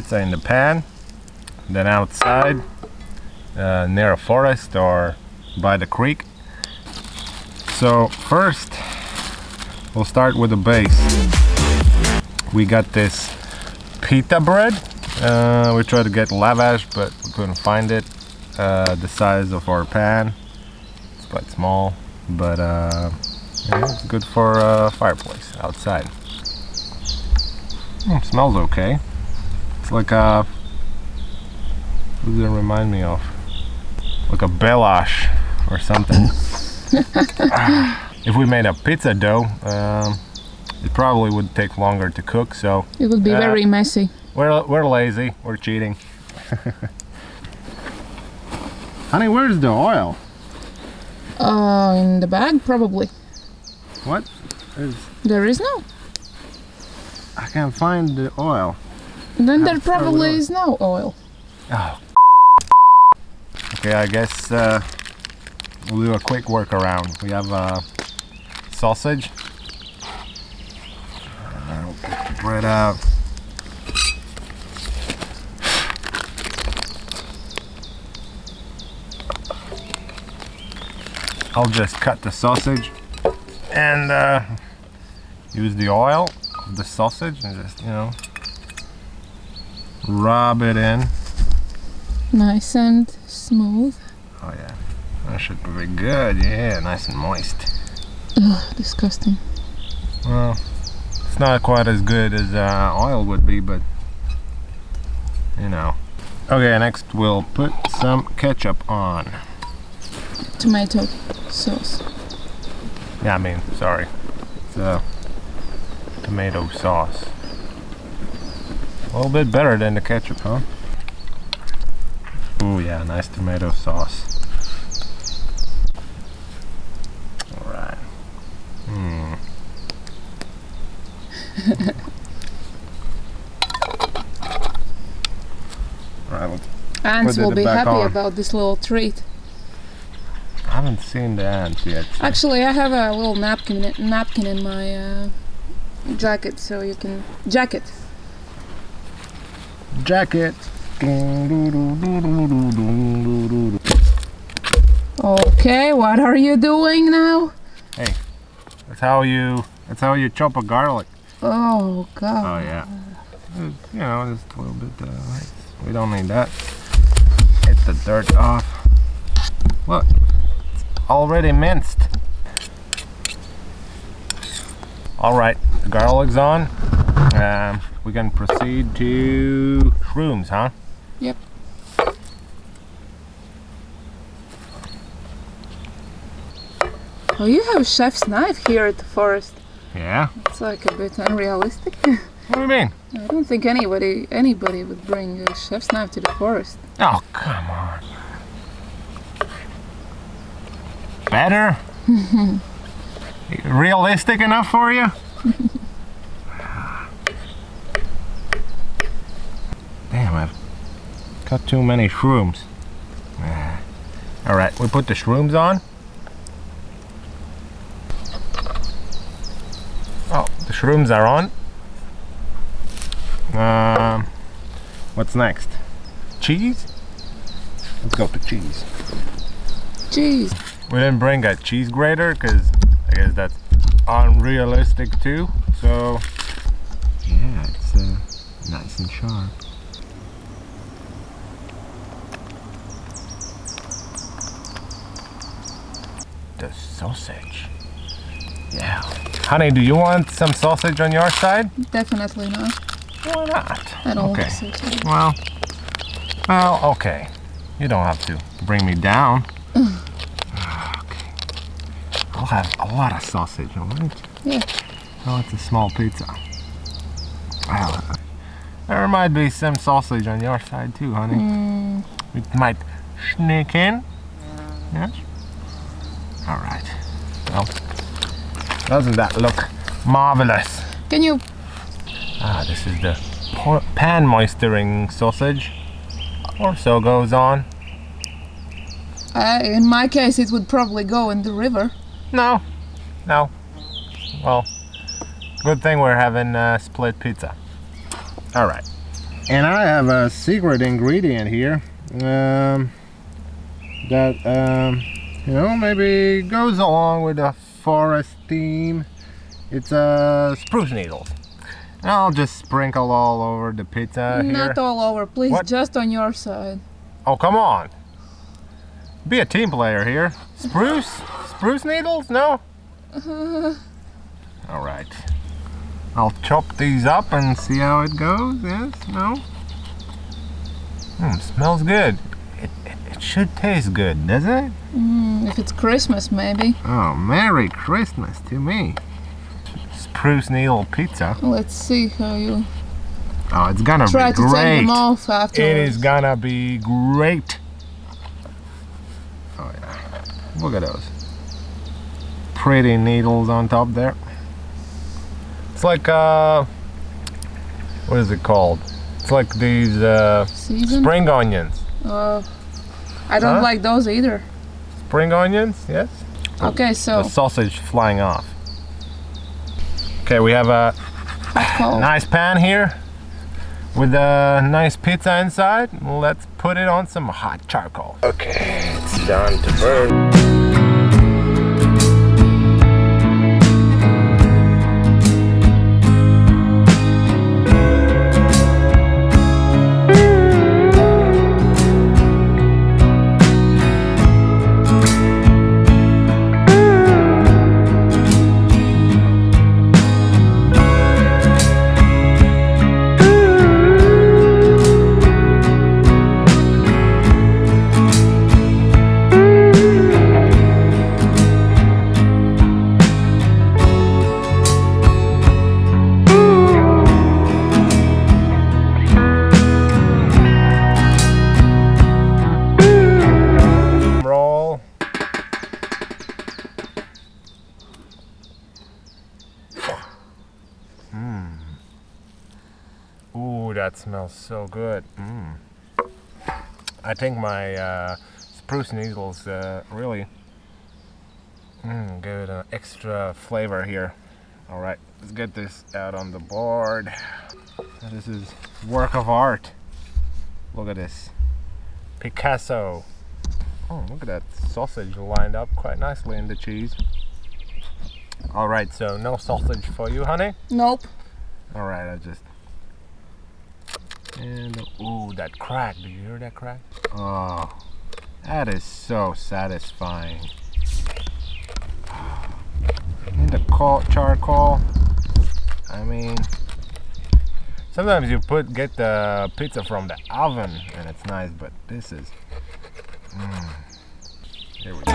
pizza in the pan, then outside near a forest or by the creek. So first we'll start with the base. We got this pita bread. We tried to get lavash, but we couldn't find it. The size of our pan, it's quite small, but yeah, it's good for a fireplace outside. Smells okay. It's like a, what does it remind me of? Like a belash or something. If we made a pizza dough, it probably would take longer to cook, so it would be very messy. We're lazy. We're cheating. Honey, where's the oil? In the bag, probably. What? There is no. I can't find the oil. Then there probably is no oil. Oh. Okay, I guess we'll do a quick workaround. We have sausage. We'll put the bread out. I'll just cut the sausage and use the oil of the sausage and just, you know, rub it in. Nice and smooth. Oh yeah, that should be good. Yeah, nice and moist. Ugh, disgusting. Well, it's not quite as good as oil would be, but you know. Okay, next we'll put some ketchup on. Tomato sauce. Yeah, I mean, sorry. It's tomato sauce. A little bit better than the ketchup, huh? Oh yeah, nice tomato sauce. Alright. Alright, Ants will be happy about this little treat. I haven't seen the ants yet. So. Actually, I have a little napkin in my jacket, so you can jacket. Okay, what are you doing now? Hey, that's how you chop a garlic. Oh God. Oh yeah. You know, just a little bit. We don't need that. Get the dirt off. Look. Already minced. All right, the garlic's on. We can proceed to shrooms, huh? Yep. Oh, you have a chef's knife here at the forest. Yeah. It's like a bit unrealistic. What do you mean? I don't think anybody would bring a chef's knife to the forest. Oh, come on. Better? Realistic enough for you? Damn, I've got too many shrooms. Alright, we put the shrooms on. Oh, the shrooms are on. What's next? Cheese? Let's go to cheese. Cheese. We didn't bring a cheese grater because I guess that's unrealistic too. So yeah, it's nice and sharp. The sausage. Yeah. Honey, do you want some sausage on your side? Definitely not. Why not? I don't okay. like sausage. Well, okay. You don't have to bring me down. I'll have a lot of sausage, alright? Yeah. Oh, it's a small pizza. Well, there might be some sausage on your side too, honey. We might sneak in. Yes? Alright. Well, doesn't that look marvelous? Can you... This is the pan moisturing sausage. Or so goes on. In my case, it would probably go in the river. No. Well, good thing we're having split pizza. All right. And I have a secret ingredient here that you know, maybe goes along with the forest theme. It's spruce needles. And I'll just sprinkle all over the pizza here. Not all over, please. What? Just on your side. Oh, come on. Be a team player here. Spruce needles? No? All right. I'll chop these up and see how it goes. Yes? No? Smells good. It should taste good, doesn't it? If it's Christmas, maybe. Oh, Merry Christmas to me. Spruce needle pizza. Let's see how you Oh, it's gonna try be to take great. them off afterwards. It is gonna be great. Oh yeah. Look at those. Pretty needles on top there. It's like what is it called? It's like these Season? spring onions. I don't Huh? like those either. Spring onions, yes? Okay, so The sausage flying off. Okay, we have a hot coal. nice pan here with a nice pizza inside. Let's put it on some hot charcoal. Okay, it's done to burn. Ooh, that smells so good. I think my spruce needles really give it an extra flavor here. All right, let's get this out on the board. This is work of art. Look at this. Picasso. Oh, look at that sausage lined up quite nicely in the cheese. All right, so no sausage for you, honey? Nope. All right, I just... And, ooh, that crack. Do you hear that crack? Oh, that is so satisfying. In the charcoal. I mean, sometimes you get the pizza from the oven and it's nice, but this is... Here we go.